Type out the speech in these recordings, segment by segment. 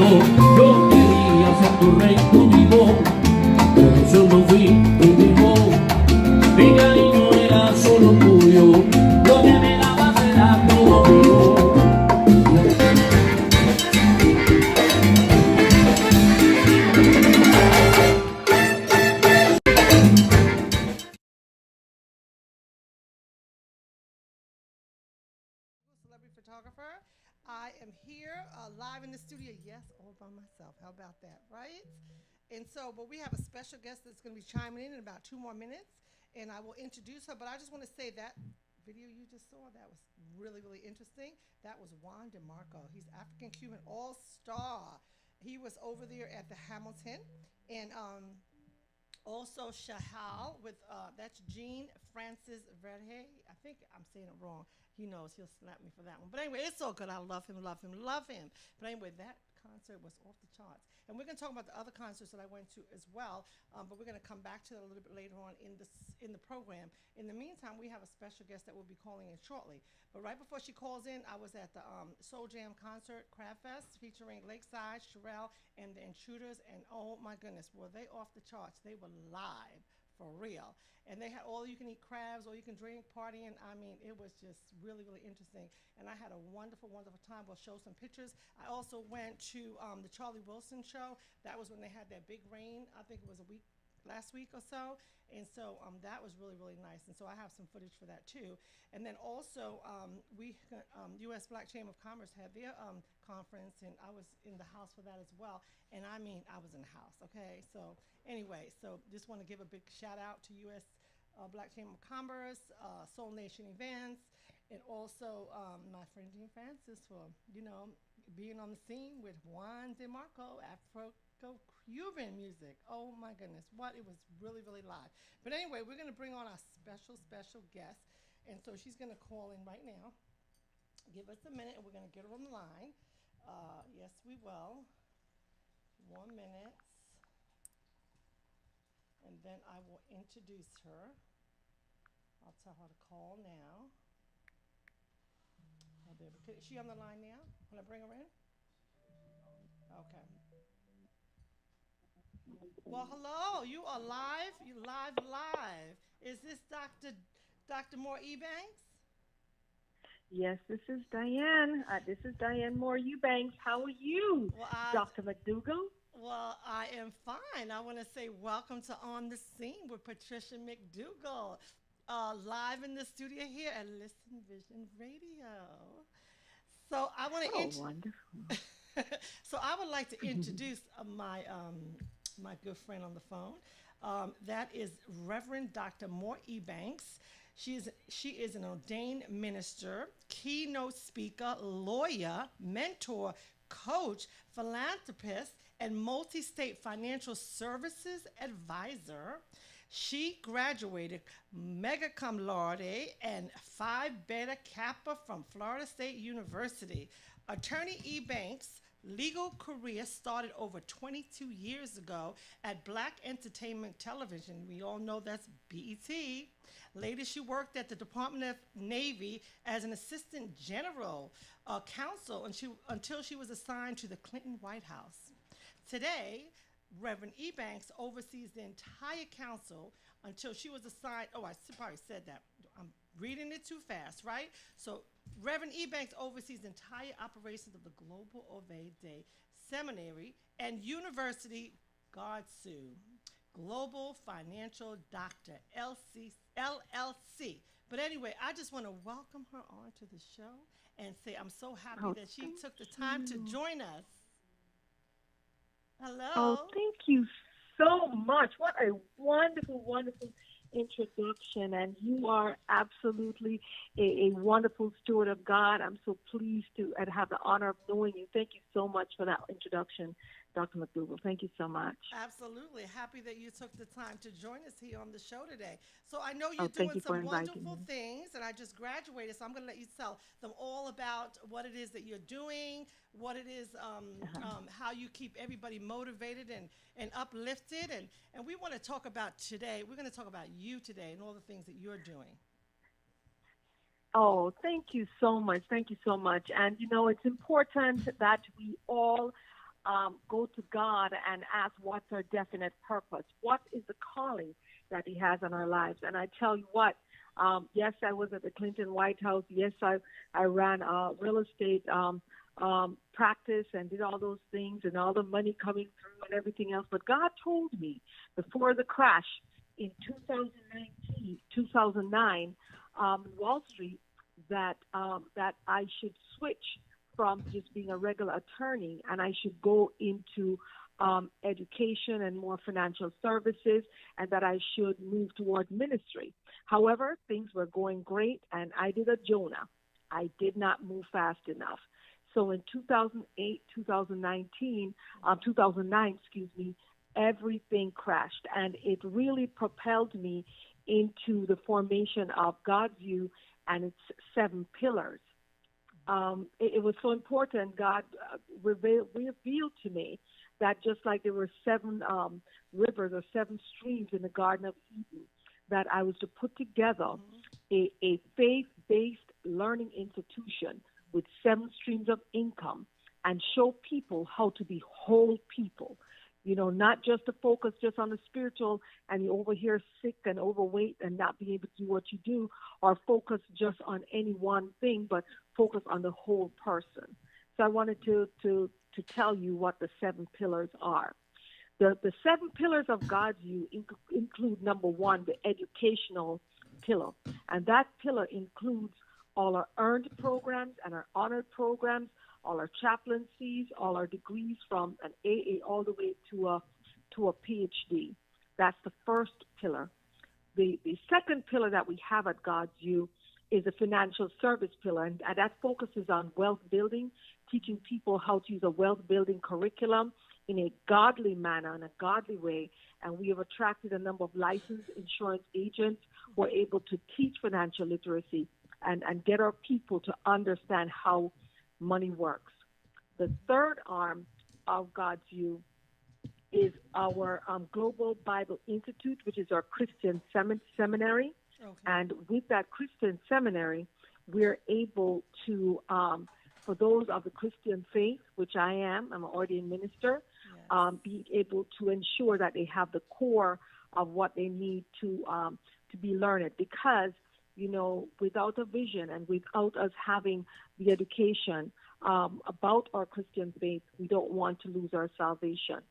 Yo quería ser tu rey, tu vivo, pero yo no fui tu vivo. Mi cariño era solo tuyo, lo que me dabas era todo mío. Celebrity photographer. I am here live in the studio. Yes, all by myself. How about that, right? And so, but we have a special guest that's going to be chiming in about 2 more minutes, and I will introduce her. But I just want to say that video you just saw, that was really, really interesting. That was Juan DeMarco. He's African Cuban All Star. He was over there at the Hamilton, and also Shahal with that's Jean Francis Verhey. I think I'm saying it wrong. He knows he'll slap me for that one. But anyway, it's all good. I love him, love him, love him. But anyway, that concert was off the charts. And we're going to talk about the other concerts that I went to as well. But we're going to come back to that a little bit later on in the program. In the meantime, we have a special guest that will be calling in shortly. But right before she calls in, I was at the Soul Jam concert, Crab Fest, featuring Lakeside, Sherelle, and the Intruders. And oh my goodness, were they off the charts? They were live for real. And they had all you can eat crabs, all you can drink, partying. I mean, it was just really, really interesting. And I had a wonderful, wonderful time. We'll show some pictures. I also went to the Charlie Wilson show. That was when they had that big rain. I think it was last week or so. And so that was really, really nice. And so I have some footage for that too. And then also U.S. Black Chamber of Commerce had their conference, and I was in the house for that as well. And I mean, I was in the house, okay? So anyway, so just want to give a big shout out to U.S. Black Chamber of Commerce, Soul Nation Events, and also my friend Jean Francis for, being on the scene with Juan DeMarco, Afro-Cuban music. Oh my goodness, what? It was really, really live. But anyway, we're going to bring on our special, special guest. And so she's going to call in right now. Give us a minute and we're going to get her on the line. Yes, we will. 1 minute. And then I will introduce her. I'll tell her to call now. Oh, there. Is she on the line now? Can I bring her in? Okay. Well, hello. You are live. You live, live. Is this Dr. Moore Ebanks? Yes, this is Diane. This is Diane Moore Eubanks. How are you, Well, Dr. McDougall? Well, I am fine. I want to say welcome to On the Scene with Patricia McDougall, live in the studio here at Listen Vision Radio. So I want to wonderful. So I would like to introduce my good friend on the phone. That is Reverend Dr. Moore Ebanks. She is an ordained minister, keynote speaker, lawyer, mentor, coach, philanthropist, and multi-state financial services advisor. She graduated magna cum laude and Phi Beta Kappa from Florida State University. Attorney Ebanks' legal career started over 22 years ago at Black Entertainment Television. We all know that's BET. Later, she worked at the Department of Navy as an assistant general counsel until she was assigned to the Clinton White House. Today, Reverend Ebanks oversees the entire council until she was assigned. Oh, I probably said that. I'm reading it too fast, right? So Reverend Ebanks oversees the entire operations of the Global Ovade Day Seminary and University GARDSU, Global Financial Doctor, LLC. But anyway, I just want to welcome her onto the show and say I'm so happy that she took the time to join us. Hello. Oh, thank you so much. What a wonderful, wonderful introduction. And you are absolutely a wonderful steward of God. I'm so pleased to have the honor of knowing you. Thank you so much for that introduction, Dr. McDougall. Thank you so much. Absolutely. Happy that you took the time to join us here on the show today. So I know you're doing some wonderful things, and I just graduated, so I'm going to let you tell them all about what it is that you're doing, what it is, how you keep everybody motivated and uplifted. And we want to talk about today, we're going to talk about you today and all the things that you're doing. Oh, thank you so much. Thank you so much. And, it's important that we all go to God and ask what's our definite purpose? What is the calling that He has on our lives? And I tell you what, yes, I was at the Clinton White House. Yes, I ran a real estate practice and did all those things and all the money coming through and everything else. But God told me before the crash in 2009, Wall Street, that I should switch from just being a regular attorney, and I should go into education and more financial services, and that I should move toward ministry. However, things were going great, and I did a Jonah. I did not move fast enough. So in 2009, everything crashed, and it really propelled me into the formation of God's View and its 7 pillars. It was so important. God revealed to me that just like there were 7 rivers or 7 streams in the Garden of Eden, that I was to put together a faith-based learning institution with 7 streams of income and show people how to be whole people. You know, not just to focus just on the spiritual and you over here sick and overweight and not be able to do what you do, or focus just on any one thing, but focus on the whole person. So I wanted to tell you what the 7 pillars are. The 7 pillars of God's View include, number 1, the educational pillar. And that pillar includes all our earned programs and our honored programs, all our chaplaincies, all our degrees from an AA all the way to a PhD. That's the first pillar. The second pillar that we have at God's View is the financial service pillar, and that focuses on wealth building, teaching people how to use a wealth building curriculum in a godly manner, in a godly way. And we have attracted a number of licensed insurance agents who are able to teach financial literacy and get our people to understand how money works. The third arm of God's View is our Global Bible Institute, which is our Christian seminary. Okay. And with that Christian seminary, we're able to, for those of the Christian faith, which I'm an ordained minister, yes, be able to ensure that they have the core of what they need to be learned. Because, you know, without a vision and without us having the education about our Christian faith, we don't want to lose our salvation.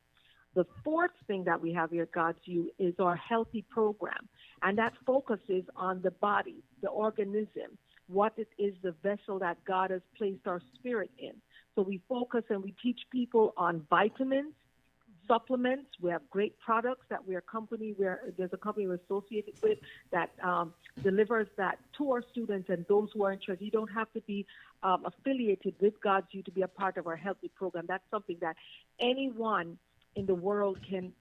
The fourth thing that we have here at God's View is our healthy program, and that focuses on the body, the organism, what it is, the vessel that God has placed our spirit in. So we focus and we teach people on vitamins, supplements. We have great products that there's a company we're associated with that delivers that to our students and those who are interested. You don't have to be affiliated with God's View to be a part of our healthy program. That's something that anyone in the world can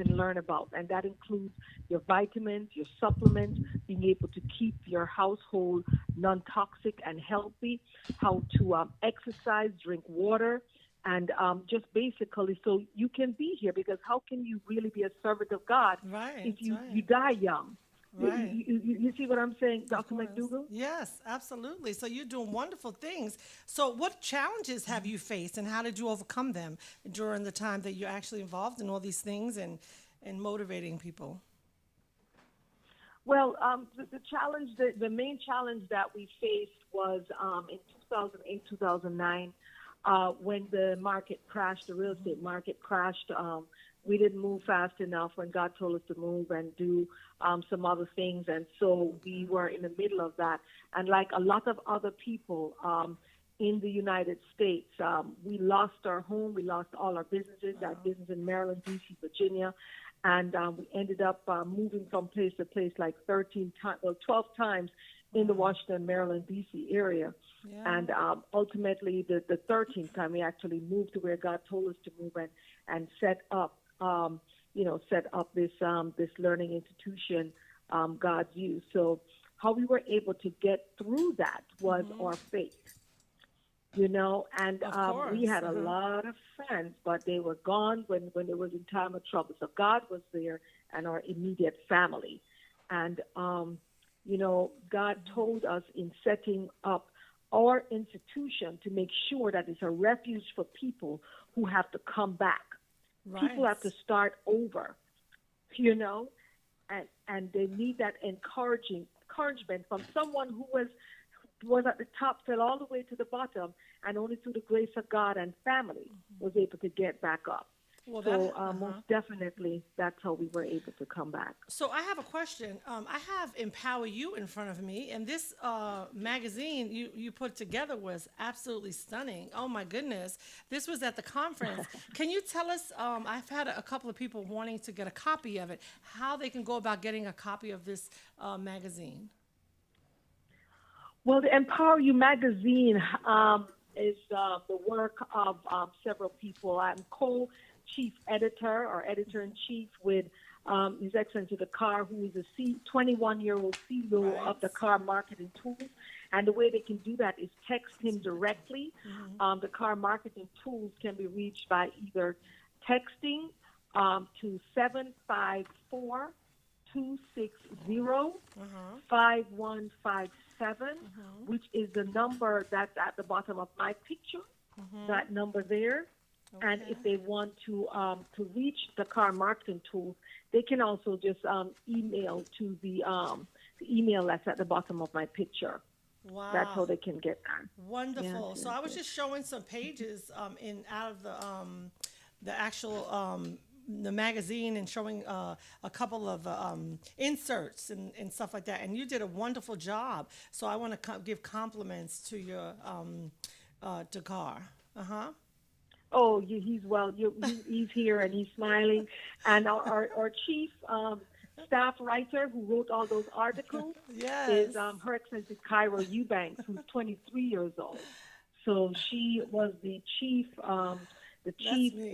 learn about, and that includes your vitamins, your supplements, being able to keep your household non-toxic and healthy, how to exercise, drink water, and just basically so you can be here, because how can you really be a servant of God if you die young? Right. You see what I'm saying, Dr. McDougall? Yes, absolutely. So you're doing wonderful things. So what challenges have you faced, and how did you overcome them during the time that you're actually involved in all these things and motivating people? Well, the main challenge that we faced was in 2008, 2009, when the market crashed, the real estate market crashed. We didn't move fast enough when God told us to move and do some other things. And so we were in the middle of that. And like a lot of other people in the United States, we lost our home. We lost all our businesses, our business in Maryland, D.C., Virginia. And we ended up moving from place to place like 12 times in the Washington, Maryland, D.C. area. Yeah. And ultimately, the 13th time, we actually moved to where God told us to move and set up this learning institution, God's View. So how we were able to get through that was our faith, you know, and we had a lot of friends, but they were gone when it was in time of trouble. So God was there and our immediate family. And, you know, God told us in setting up our institution to make sure that it's a refuge for people who have to come back. Right. People have to start over, you know, and they need that encouragement from someone who was at the top, fell all the way to the bottom, and only through the grace of God and family was able to get back up. Well, So most definitely, that's how we were able to come back. So I have a question. I have Empower You in front of me, and this magazine you put together was absolutely stunning. Oh my goodness, this was at the conference. Can you tell us? I've had a couple of people wanting to get a copy of it. How they can go about getting a copy of this magazine? Well, the Empower You magazine is the work of several people. I'm co-chief editor or editor-in-chief with His Excellency the Car, who is a 21-year-old CEO of the Car Marketing Tools. And the way they can do that is text him directly. The Car Marketing Tools can be reached by either texting to 754 260 5157, which is the number that's at the bottom of my picture, that number there. Okay. And if they want to reach the Car Marketing Tools, they can also just email to the email that's at the bottom of my picture. Wow. That's how they can get that. Wonderful. Yes, so I was just showing some pages out of the actual the magazine and showing a couple of inserts and stuff like that. And you did a wonderful job. So I want to give compliments to your Dakar. Oh, he's well. He's here and he's smiling. And our chief staff writer who wrote all those articles is Her Excellency Cairo Eubanks, who's 23 years old. So she was the chief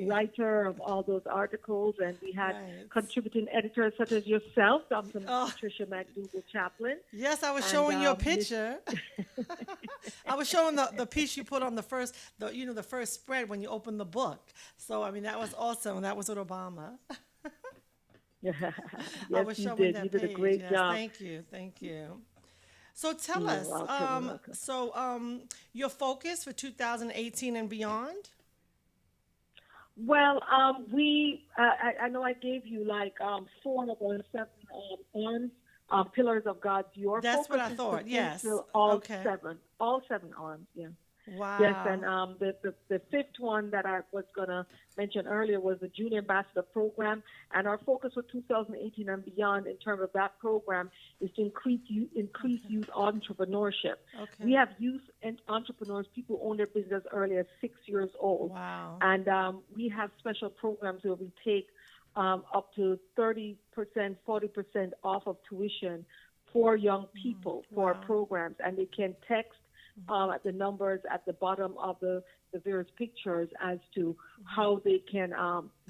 writer of all those articles, and we had contributing editors such as yourself, Dr. Patricia McDougall Chaplain. Yes, I was showing your picture. I was showing the piece you put on the first spread when you opened the book. So I mean that was awesome. That was with Obama. Yes, I was showing you did. That you did page. a great job. Thank you. So tell us, welcome. Your focus for 2018 and beyond? Well, I know I gave you like 4 of the 7 arms, pillars of God's your That's focus. what I thought. Yes. All 7 arms. Yeah. Wow. Yes, and the 5th one that I was going to mention earlier was the Junior Ambassador Program, and our focus for 2018 and beyond in terms of that program is to increase youth entrepreneurship. Okay. We have youth and entrepreneurs, people who own their business early as 6 years old. Wow. And we have special programs where we take up to 30%, 40% off of tuition for young people for our programs, and they can text at the numbers at the bottom of the various pictures as to how they can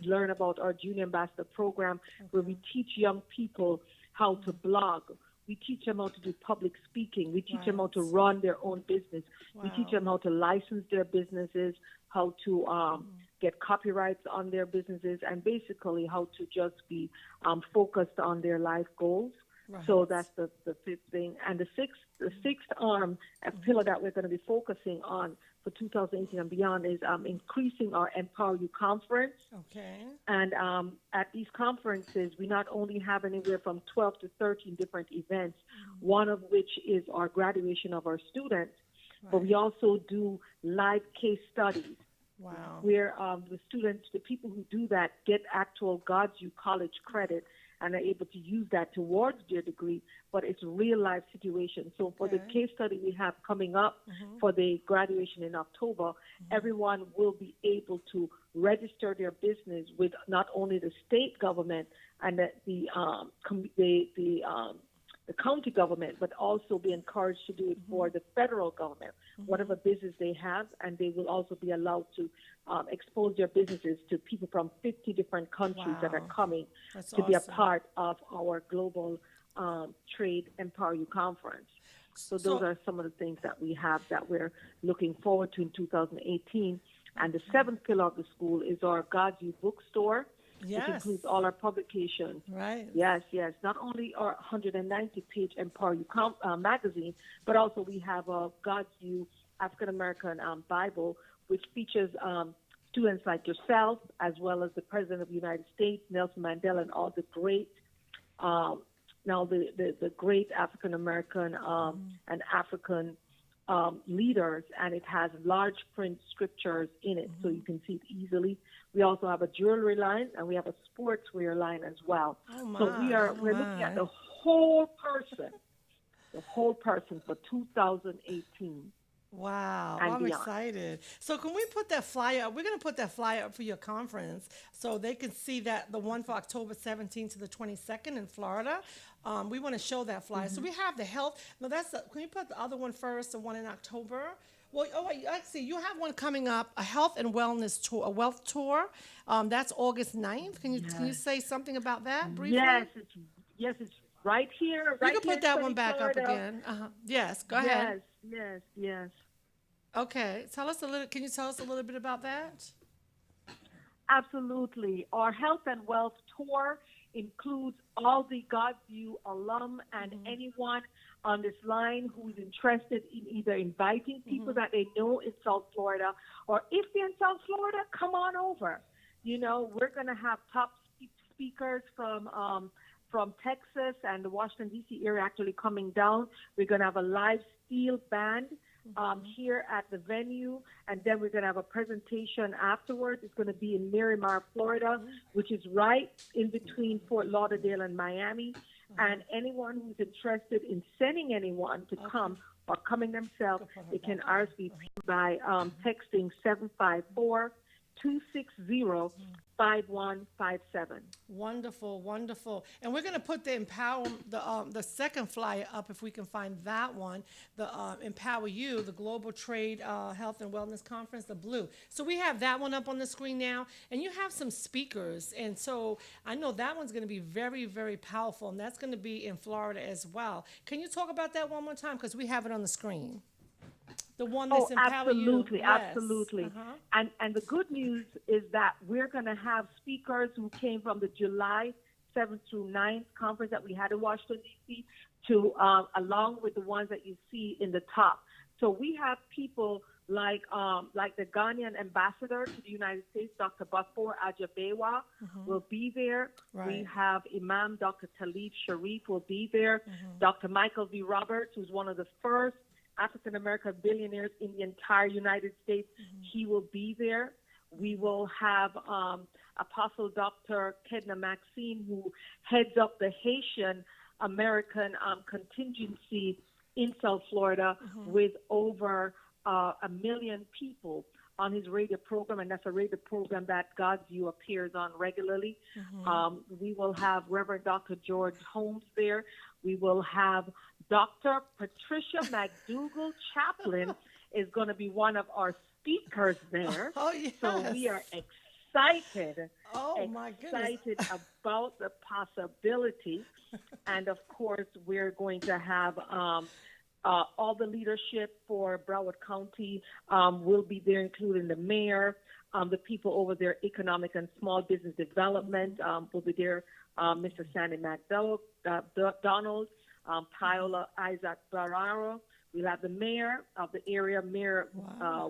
learn about our Junior Ambassador Program, where we teach young people how to blog. We teach them how to do public speaking. We teach them how to run their own business. We teach them how to license their businesses, how to get copyrights on their businesses, and basically how to just be focused on their life goals. Right. So that's the 5th thing. And the sixth arm, a pillar that we're going to be focusing on for 2018 and beyond is increasing our Empower You conference. Okay. And at these conferences, we not only have anywhere from 12 to 13 different events, one of which is our graduation of our students, but we also do live case studies. Wow. Where the people who do that get actual God's You college credit and are able to use that towards their degree, but it's a real life situation. So for the case study we have coming up for the graduation in October, everyone will be able to register their business with not only the state government and the county government, but also be encouraged to do it for the federal government, whatever business they have, and they will also be allowed to expose their businesses to people from 50 different countries that are coming to be a part of our global trade Empower You conference. So those are some of the things that we have that we're looking forward to in 2018. And the 7th pillar of the school is our God's You bookstore, which includes all our publications. Right. Yes. Not only our 190-page Empower You magazine, but also we have a God's You African American Bible, which features students like yourself, as well as the President of the United States, Nelson Mandela, and all the great, now the great African American and African leaders, and it has large print scriptures in it, so you can see it easily. We also have a jewelry line, and we have a sportswear line as well. So we're looking at the whole person for 2018. Wow, and I'm beyond. excited. So can we put that flyer up? We're going to put that flyer up for your conference so they can see that the one for October 17th to the 22nd in Florida. We want to show that flyer. So we have the health. No, can you put the other one first, the one in October? Well, wait, actually, you have one coming up, a health and wellness tour, a wealth tour. That's August 9th. Can you say something about that briefly? Yes, it's right here. You can put that one back up again. Yes, go ahead. Yes. Okay, can you tell us a little bit about that? Absolutely. Our Health and Wealth Tour includes all the God's View alum and anyone on this line who is interested in either inviting people that they know in South Florida, or if they're in South Florida, come on over. You know, we're going to have top speakers from Texas and the Washington, D.C. area actually coming down. We're going to have a live steel band here at the venue, and then we're going to have a presentation afterwards. It's going to be in Miramar, Florida, which is right in between Fort Lauderdale and Miami. And anyone who's interested in sending anyone to come or coming themselves, they can RSVP by texting 754-260-5157. Wonderful, wonderful. And we're going to put the second flyer up if we can find that one, the Empower You, the Global Trade Health and Wellness Conference, the blue. So we have that one up on the screen now, and you have some speakers. And so I know that one's going to be very, very powerful, and that's going to be in Florida as well. Can you talk about that one more time? Because we have it on the screen. The one that's Empower You. Yes. Absolutely. And the good news is that we're going to have speakers who came from the July 7th through 9th conference that we had in Washington, D.C., to along with the ones that you see in the top. So we have people like the Ghanaian ambassador to the United States, Dr. Bakbour Ajabewa, will be there. Right. We have Imam Dr. Talib Sharif will be there. Dr. Michael V. Roberts, who's one of the first African-American billionaires in the entire United States, he will be there. We will have Apostle Dr. Kedna Maxine, who heads up the Haitian American contingency in South Florida with over 1 million people on his radio program, and that's a radio program that God's View appears on regularly. We will have Reverend Dr. George Holmes there. We will have Dr. Patricia McDougall Chaplain is going to be one of our speakers there. Oh, yes. So we are excited. My goodness. Excited about the possibility. And of course, we're going to have all the leadership for Broward County will be there, including the mayor, the people over there, economic and small business development will be there. Mr. Sandy McDougall, Donald, Paola Isaac Barraro. We'll have the mayor of the area, Mayor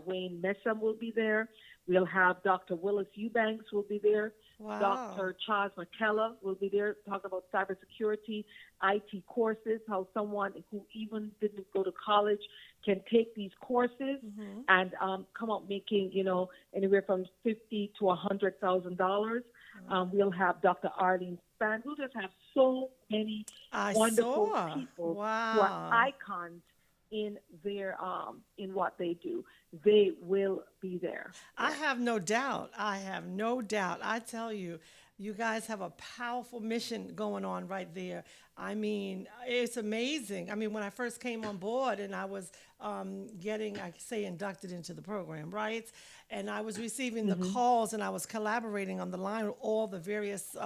Wayne Messam will be there. We'll have Dr. Willis Eubanks will be there. Dr. Charles McKellar will be there talking about cybersecurity, IT courses, how someone who even didn't go to college can take these courses and come out making, anywhere from $50,000 to $100,000. We'll have Dr. Arlene Span. We'll just have so many wonderful people who are icons in their in what they do. They will be there. I have no doubt. I tell you, you guys have a powerful mission going on right there. I mean, it's amazing. I mean, when I first came on board and I was inducted into the program, right? And I was receiving the calls and I was collaborating on the line with all the various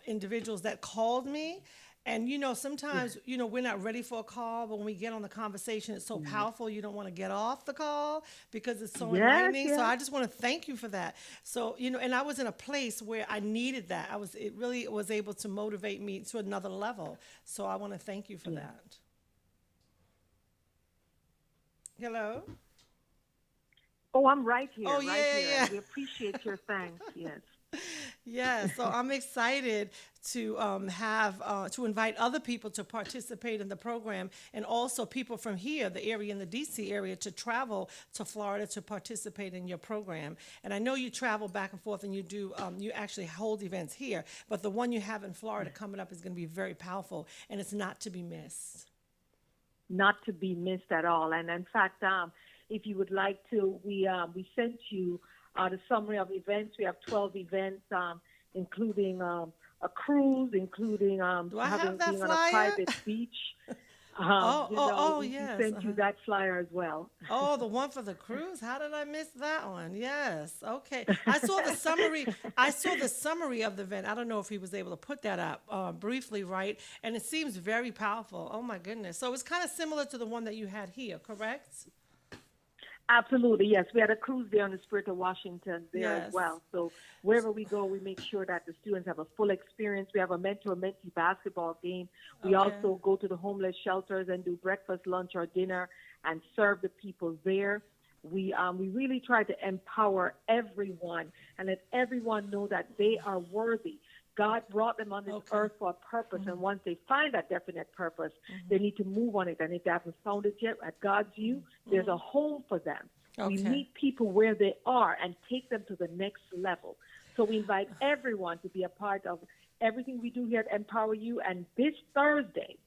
individuals that called me. And, sometimes, we're not ready for a call, but when we get on the conversation, it's so powerful, you don't want to get off the call because it's so enlightening. So I just want to thank you for that. So, and I was in a place where I needed that. It really was able to motivate me to another level. So I want to thank you for that. Hello? Oh, I'm right here, Oh, right yeah, here, yeah. and we appreciate your thanks. Yes. Yeah, so I'm excited to have to invite other people to participate in the program, and also people from here, the area in the DC area, to travel to Florida to participate in your program. And I know you travel back and forth, and you do you actually hold events here, but the one you have in Florida coming up is going to be very powerful, and it's not to be missed. Not to be missed at all. And in fact, if you would like to, we sent you the summary of events. We have 12 events, including a cruise, including Do I have having that being on a flyer? private beach. We Yes. sent you that flyer as well. Oh, the one for the cruise? How did I miss that one? Yes. Okay. I saw the summary. I saw the summary of the event. I don't know if he was able to put that up briefly, right? And it seems very powerful. Oh my goodness. So it's kind of similar to the one that you had here, correct? Absolutely, yes. We had a cruise there on the Spirit of Washington there as Yes. well. So wherever we go, we make sure that the students have a full experience. We have a mentor-mentee basketball game. We Okay. also go to the homeless shelters and do breakfast, lunch, or dinner and serve the people there. We really try to empower everyone and let everyone know that they are worthy. God brought them on this Okay. earth for a purpose, and once they find that definite purpose, they need to move on it. And if they haven't found it yet, at God's view, there's a home for them. We Okay. meet people where they are and take them to the next level. So we invite everyone to be a part of everything we do here at Empower You. And this Thursday,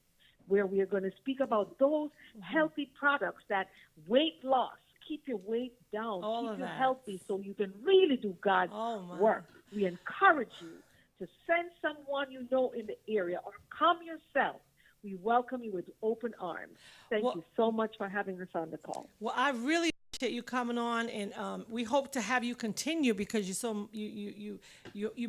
where we are going to speak about those healthy products that weight loss, keep your weight down, All keep of you that. healthy so you can really do God's Oh, my. work. We encourage you to send someone you know in the area or come yourself. We welcome you with open arms. Thank Well- you so much for having us on the call. Well, I really appreciate you coming on, and we hope to have you continue because you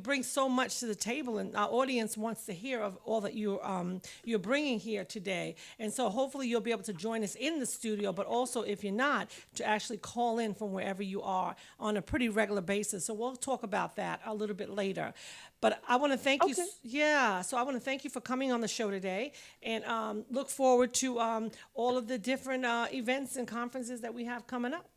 bring so much to the table, and our audience wants to hear of all that you're bringing here today. And so hopefully you'll be able to join us in the studio, but also if you're not, to actually call in from wherever you are on a pretty regular basis. So we'll talk about that a little bit later. But I want to thank you. Okay. Yeah, so I want to thank you for coming on the show today, and look forward to all of the different events and conferences that we have coming up.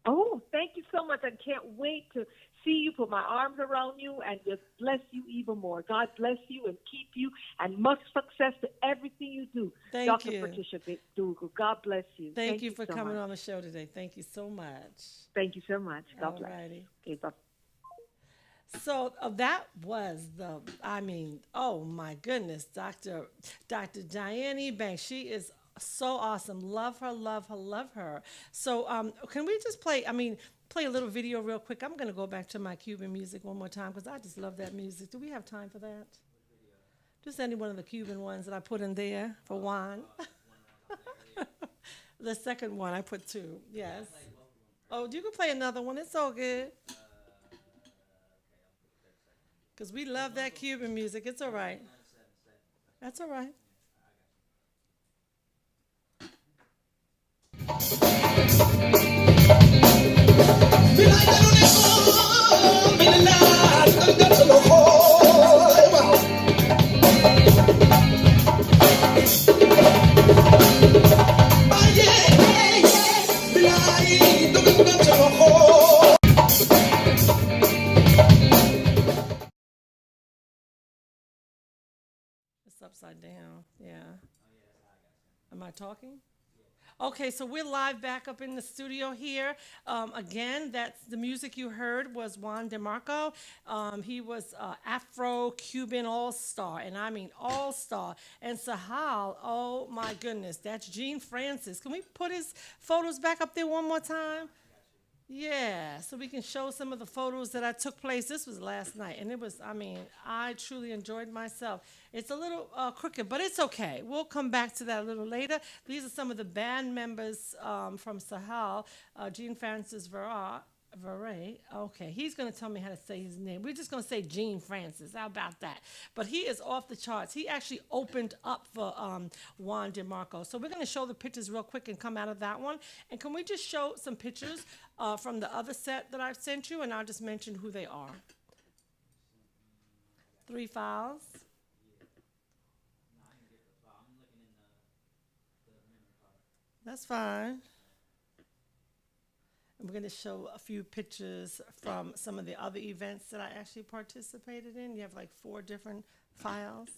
Oh, thank you so much. I can't wait to see you, put my arms around you, and just bless you even more. God bless you and keep you, and much success to everything you do. Thank Dr. you. Patricia McDougall, God bless you. Thank you for so coming much. on the show today. Thank you so much. Thank you so much. God bless. Alrighty. Okay, bye. So that was oh my goodness, Dr. Diane Banks. She is so awesome. Love her, love her, love her. So can we just play a little video real quick? I'm going to go back to my Cuban music one more time because I just love that music. Do we have time for that? Just any one of the Cuban ones that I put in there for Juan. The second one, I put two. Yes. Oh, you can play another one. It's all good. Because we love that Cuban music. It's all right. That's all right. It's upside down. Yeah. Am I talking? Okay, so we're live back up in the studio here. Again, that's the music you heard was Juan DeMarco. He was Afro-Cuban all-star, and I mean all-star. And Sahal, oh my goodness, that's Gene Francis. Can we put his photos back up there one more time? Yeah, so we can show some of the photos that I took place. This was last night, and it was, I truly enjoyed myself. It's a little crooked, but it's okay. We'll come back to that a little later. These are some of the band members from Sahal, Gene Francis Veray. Okay, he's going to tell me how to say his name. We're just going to say Gene Francis. How about that? But he is off the charts. He actually opened up for Juan DeMarco. So we're going to show the pictures real quick and come out of that one. And can we just show some pictures from the other set that I've sent you? And I'll just mention who they are. 3 files. That's fine. And we're going to show a few pictures from some of the other events that I actually participated in. You have like 4 different files.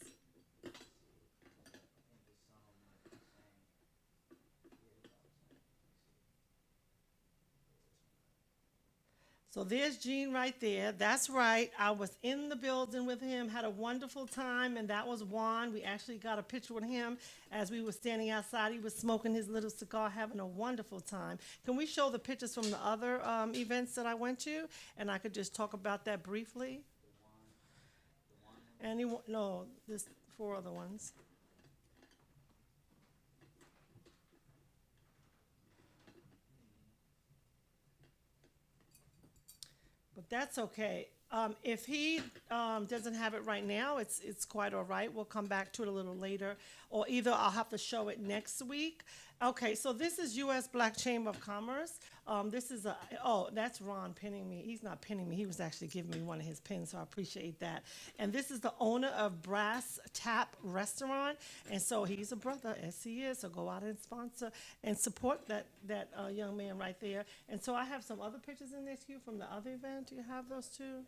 So there's Gene right there. That's right. I was in the building with him, had a wonderful time, and that was Juan. We actually got a picture with him as we were standing outside. He was smoking his little cigar, having a wonderful time. Can we show the pictures from the other events that I went to? And I could just talk about that briefly. Anyone? No, there's 4 other ones. But that's okay. If he doesn't have it right now, it's quite all right. We'll come back to it a little later, or either I'll have to show it next week. Okay, so this is U.S. Black Chamber of Commerce. This is that's Ron pinning me. He's not pinning me. He was actually giving me one of his pins, so I appreciate that. And this is the owner of Brass Tap Restaurant, and so he's a brother, as he is. So go out and sponsor and support that young man right there. And so I have some other pictures in this queue from the other event. Do you have those too?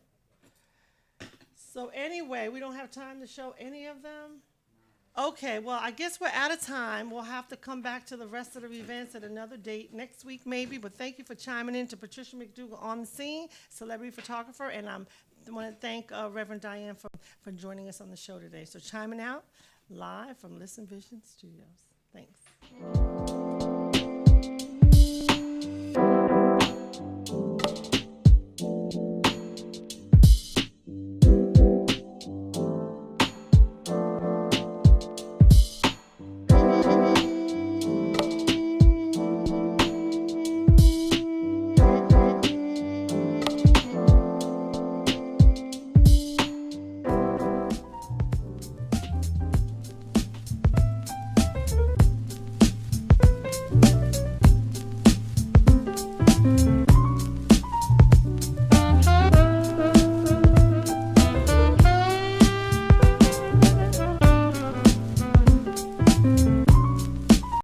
So anyway, we don't have time to show any of them. Okay, well, I guess we're out of time. We'll have to come back to the rest of the events at another date next week maybe, but thank you for chiming in to Patricia McDougall on the scene, celebrity photographer, and I want to thank Reverend Diane for joining us on the show today. So chiming out live from Listen Vision Studios. Thanks.